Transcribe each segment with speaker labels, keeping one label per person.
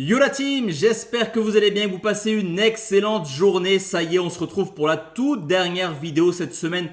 Speaker 1: Yo la team, j'espère que vous allez bien, que vous passez une excellente journée. Ça y est, on se retrouve pour la toute dernière vidéo cette semaine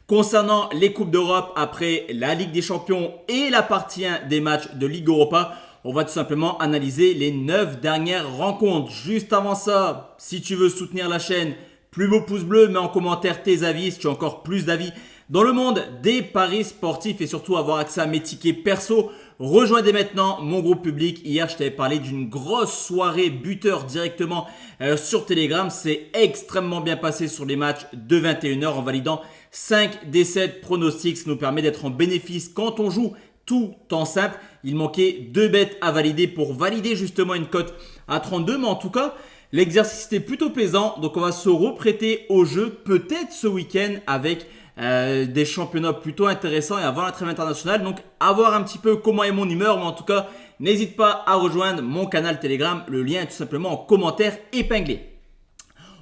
Speaker 1: concernant les Coupes d'Europe après la Ligue des Champions et la partie 1 des matchs de Ligue Europa. On va tout simplement analyser les 9 dernières rencontres. Juste avant ça, si tu veux soutenir la chaîne, plus beau pouce bleu, mets en commentaire tes avis si tu as encore plus d'avis dans le monde des paris sportifs et surtout avoir accès à mes tickets perso. Rejoins dès maintenant mon groupe public. Hier, je t'avais parlé d'une grosse soirée buteur directement sur Telegram. C'est extrêmement bien passé sur les matchs de 21h en validant 5 des 7 pronostics. Ça nous permet d'être en bénéfice quand on joue tout en simple. Il manquait 2 bêtes à valider pour valider justement une cote à 32. Mais en tout cas, l'exercice était plutôt plaisant. Donc, on va se reprêter au jeu peut-être ce week-end avec des championnats plutôt intéressants et avant la trêve internationale. Donc, à voir un petit peu comment est mon humeur. Mais en tout cas, n'hésite pas à rejoindre mon canal Telegram. Le lien est tout simplement en commentaire épinglé.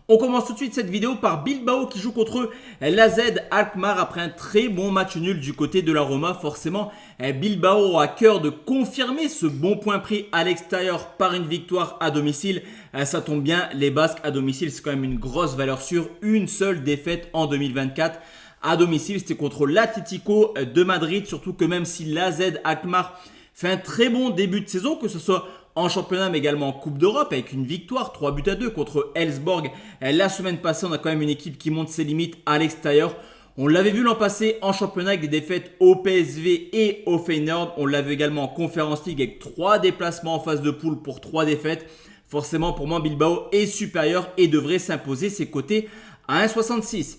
Speaker 1: On commence tout de suite cette vidéo par Bilbao qui joue contre l'AZ Alkmaar après un très bon match nul du côté de la Roma. Forcément, Bilbao a à cœur de confirmer ce bon point pris à l'extérieur par une victoire à domicile. Ça tombe bien, les Basques à domicile, c'est quand même une grosse valeur sûre. Une seule défaite en 2024. À domicile, c'était contre l'Atlético de Madrid. Surtout que même si l'AZ Alkmaar fait un très bon début de saison, que ce soit en championnat mais également en Coupe d'Europe avec une victoire 3-2 contre Elfsborg. La semaine passée, on a quand même une équipe qui monte ses limites à l'extérieur. On l'avait vu l'an passé en championnat avec des défaites au PSV et au Feyenoord. On l'a vu également en Conference League avec 3 déplacements en phase de poule pour 3 défaites. Forcément, pour moi, Bilbao est supérieur et devrait s'imposer ses côtés à 1,66.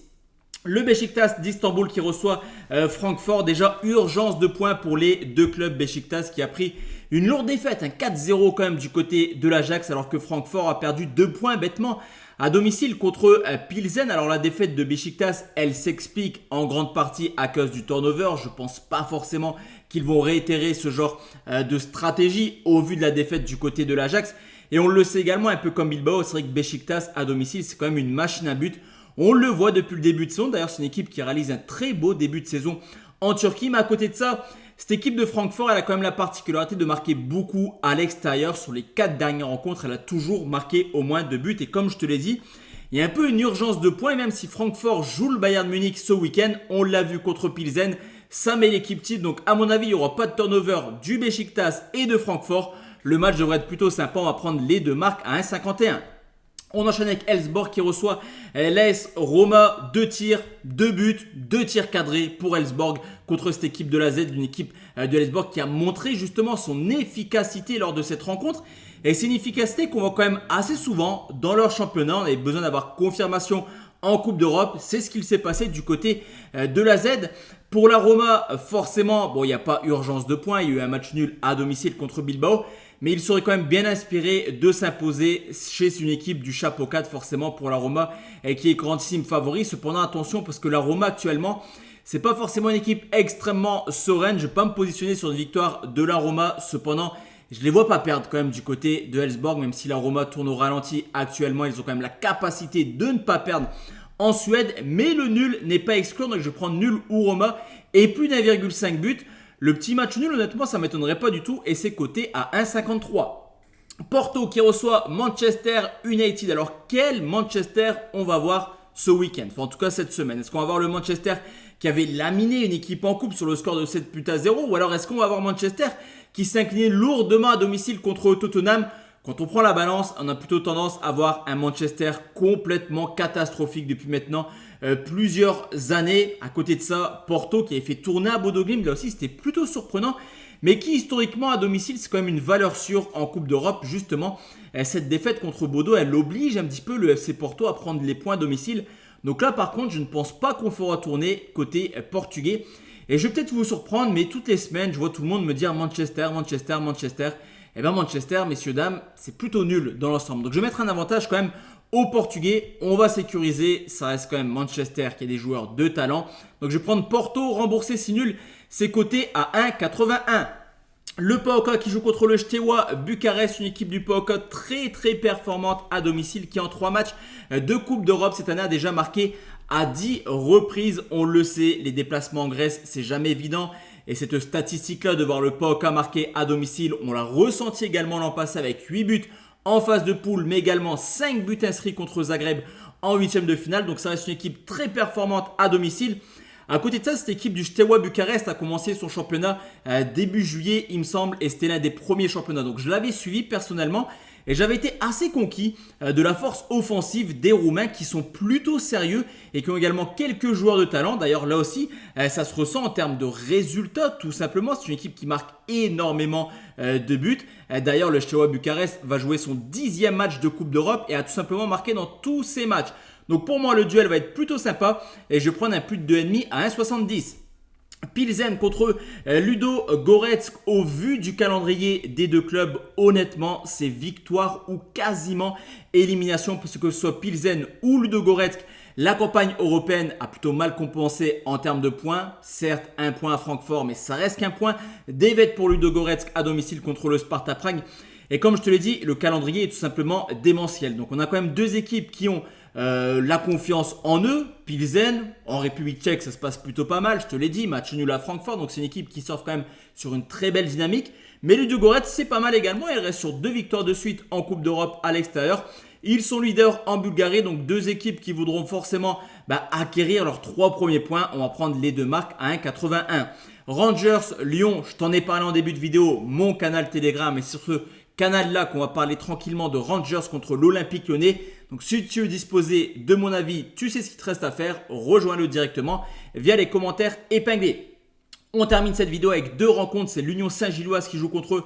Speaker 1: Le Beşiktaş d'Istanbul qui reçoit Francfort. Déjà, urgence de points pour les deux clubs. Beşiktaş qui a pris une lourde défaite, un 4-0 quand même du côté de l'Ajax, alors que Francfort a perdu 2 points bêtement à domicile contre Pilsen. Alors la défaite de Beşiktaş, elle s'explique en grande partie à cause du turnover. Je ne pense pas forcément qu'ils vont réitérer ce genre de stratégie au vu de la défaite du côté de l'Ajax. Et on le sait également, un peu comme Bilbao, c'est vrai que Beşiktaş à domicile, c'est quand même une machine à but. On le voit depuis le début de saison. D'ailleurs, c'est une équipe qui réalise un très beau début de saison en Turquie. Mais à côté de ça, cette équipe de Francfort, elle a quand même la particularité de marquer beaucoup à l'extérieur. Sur les 4 dernières rencontres, elle a toujours marqué au moins 2 buts. Et comme je te l'ai dit, il y a un peu une urgence de points. Et même si Francfort joue le Bayern Munich ce week-end, on l'a vu contre Pilsen, ça met l'équipe type. Donc à mon avis, il n'y aura pas de turnover du Beşiktaş et de Francfort. Le match devrait être plutôt sympa. On va prendre les deux marques à 1,51. On enchaîne avec Elfsborg qui reçoit l'AS Roma. 2 tirs, 2 buts, 2 tirs cadrés pour Elfsborg contre cette équipe de l'AZ, une équipe de Elfsborg qui a montré justement son efficacité lors de cette rencontre. Et c'est une efficacité qu'on voit quand même assez souvent dans leur championnat. On avait besoin d'avoir confirmation en Coupe d'Europe. C'est ce qu'il s'est passé du côté de l'AZ. Pour la Roma, forcément, bon, il n'y a pas urgence de points. Il y a eu un match nul à domicile contre Bilbao. Mais il serait quand même bien inspiré de s'imposer chez une équipe du chapeau 4 forcément pour la Roma et qui est grandissime favori. Cependant, attention parce que la Roma actuellement, c'est pas forcément une équipe extrêmement sereine. Je ne vais pas me positionner sur une victoire de la Roma. Cependant, je ne les vois pas perdre quand même du côté de Elfsborg. Même si la Roma tourne au ralenti actuellement, ils ont quand même la capacité de ne pas perdre en Suède. Mais le nul n'est pas exclu. Donc je vais prendre nul ou Roma et plus d'1,5 but. Le petit match nul, honnêtement, ça ne m'étonnerait pas du tout et c'est coté à 1,53. Porto qui reçoit Manchester United. Alors, quel Manchester on va voir ce week-end? Enfin, en tout cas, cette semaine. Est-ce qu'on va voir le Manchester qui avait laminé une équipe en coupe sur le score de 7 buts à 0? Ou alors, est-ce qu'on va voir Manchester qui s'inclinait lourdement à domicile contre Tottenham? Quand on prend la balance, on a plutôt tendance à voir un Manchester complètement catastrophique depuis maintenant plusieurs années. À côté de ça, Porto qui avait fait tourner à Bodo Glimt, là aussi c'était plutôt surprenant, mais qui historiquement à domicile c'est quand même une valeur sûre en Coupe d'Europe. Justement, cette défaite contre Bodo, elle oblige un petit peu le FC Porto à prendre les points à domicile. Donc là par contre, je ne pense pas qu'on fera tourner côté portugais. Et je vais peut-être vous surprendre, mais toutes les semaines, je vois tout le monde me dire Manchester, Manchester, Manchester. Et bien Manchester, messieurs, dames, c'est plutôt nul dans l'ensemble. Donc je vais mettre un avantage quand même aux Portugais. On va sécuriser, ça reste quand même Manchester qui a des joueurs de talent. Donc je vais prendre Porto, rembourser si nul, c'est coté à 1,81. Le PAOK qui joue contre le Steaua Bucarest, une équipe du PAOK très très performante à domicile qui en 3 matchs de Coupe d'Europe cette année a déjà marqué à 10 reprises. On le sait, les déplacements en Grèce, c'est jamais évident. Et cette statistique-là de voir le PAOK marquer à domicile, on l'a ressenti également l'an passé avec 8 buts en phase de poule, mais également 5 buts inscrits contre Zagreb en 8e de finale. Donc ça reste une équipe très performante à domicile. À côté de ça, cette équipe du Steaua Bucarest a commencé son championnat début juillet, il me semble, et c'était l'un des premiers championnats. Donc je l'avais suivi personnellement et j'avais été assez conquis de la force offensive des Roumains qui sont plutôt sérieux et qui ont également quelques joueurs de talent. D'ailleurs, là aussi, ça se ressent en termes de résultats, tout simplement. C'est une équipe qui marque énormément de buts. D'ailleurs, le Steaua Bucarest va jouer son 10e match de Coupe d'Europe et a tout simplement marqué dans tous ses matchs. Donc pour moi, le duel va être plutôt sympa et je vais prendre un plus de 2,5 à 1,70. Pilsen contre Ludo Goretsk. Au vu du calendrier des deux clubs, honnêtement, c'est victoire ou quasiment élimination parce que ce soit Pilsen ou Ludo Goretsk. La campagne européenne a plutôt mal compensé en termes de points. Certes, un point à Francfort, mais ça reste qu'un point. Défaite pour Ludo Goretsk à domicile contre le Sparta Prague. Et comme je te l'ai dit, le calendrier est tout simplement démentiel. Donc on a quand même deux équipes qui ont la confiance en eux. Pilsen, en République tchèque, ça se passe plutôt pas mal. Je te l'ai dit, match nul à Francfort. Donc c'est une équipe qui surfe quand même sur une très belle dynamique. Mais Ludo Goretsk, c'est pas mal également. Il reste sur 2 victoires de suite en Coupe d'Europe à l'extérieur. Ils sont leaders en Bulgarie. Donc deux équipes qui voudront forcément acquérir leurs 3 premiers points. On va prendre les deux marques à 1,81. Rangers, Lyon, je t'en ai parlé en début de vidéo. Mon canal Telegram. Et sur ce canal-là qu'on va parler tranquillement de Rangers contre l'Olympique Lyonnais. Donc si tu veux disposer de mon avis, tu sais ce qu'il te reste à faire, rejoins-le directement via les commentaires épinglés. On termine cette vidéo avec 2 rencontres, c'est l'Union Saint-Gilloise qui joue contre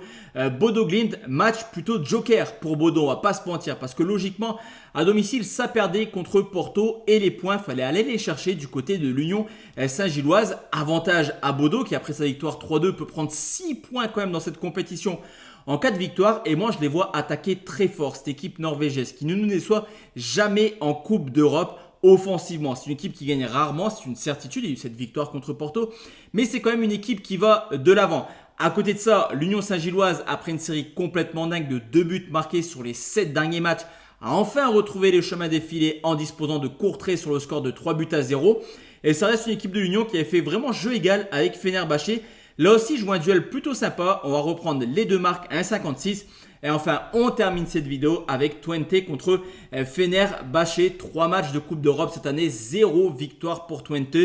Speaker 1: Bodo Glimt, match plutôt joker pour Bodo, on va pas se mentir parce que logiquement à domicile ça perdait contre Porto et les points, fallait aller les chercher du côté de l'Union Saint-Gilloise. Avantage à Bodo qui après sa victoire 3-2 peut prendre 6 points quand même dans cette compétition en cas de victoire, et moi je les vois attaquer très fort cette équipe norvégienne qui ne nous déçoit jamais en Coupe d'Europe offensivement. C'est une équipe qui gagne rarement, c'est une certitude, il y a eu cette victoire contre Porto, mais c'est quand même une équipe qui va de l'avant. À côté de ça, l'Union Saint-Gilloise, après une série complètement dingue de 2 buts marqués sur les 7 derniers matchs, a enfin retrouvé les chemins des filets en disposant de Courtrai sur le score de 3-0. Et ça reste une équipe de l'Union qui avait fait vraiment jeu égal avec Fenerbahçe. Là aussi, je vois un duel plutôt sympa. On va reprendre les deux marques à 1,56. Et enfin, on termine cette vidéo avec Twente contre Fenerbahçe. 3 matchs de Coupe d'Europe cette année, 0 victoire pour Twente.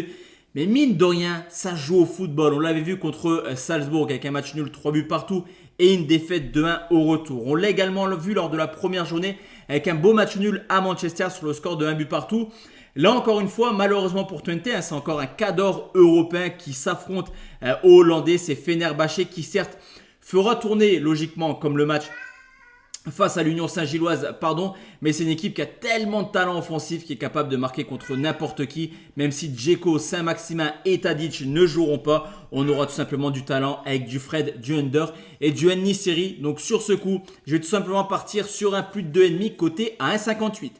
Speaker 1: Mais mine de rien, ça joue au football. On l'avait vu contre Salzbourg avec un match nul, 3 buts partout et une défaite de 1 au retour. On l'a également vu lors de la première journée avec un beau match nul à Manchester sur le score de 1 but partout. Là encore une fois, malheureusement pour Twente, c'est encore un cadre européen qui s'affronte aux Hollandais. C'est Fenerbahçe qui certes fera tourner logiquement comme le match face à l'Union Saint-Gilloise, mais c'est une équipe qui a tellement de talent offensif qui est capable de marquer contre n'importe qui. Même si Dzeko, Saint-Maximin et Tadic ne joueront pas, on aura tout simplement du talent avec du Fred, du Under et du En-Nesyri. Donc sur ce coup, je vais tout simplement partir sur un plus de 2,5 côté à 1,58.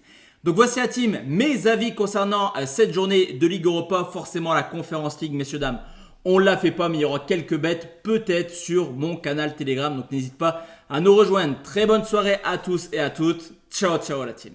Speaker 1: Donc voici la team, mes avis concernant cette journée de Ligue Europa, forcément la Conference League, messieurs, dames. On ne la fait pas, mais il y aura quelques bêtes peut-être sur mon canal Telegram. Donc n'hésite pas à nous rejoindre. Très bonne soirée à tous et à toutes. Ciao, ciao la team.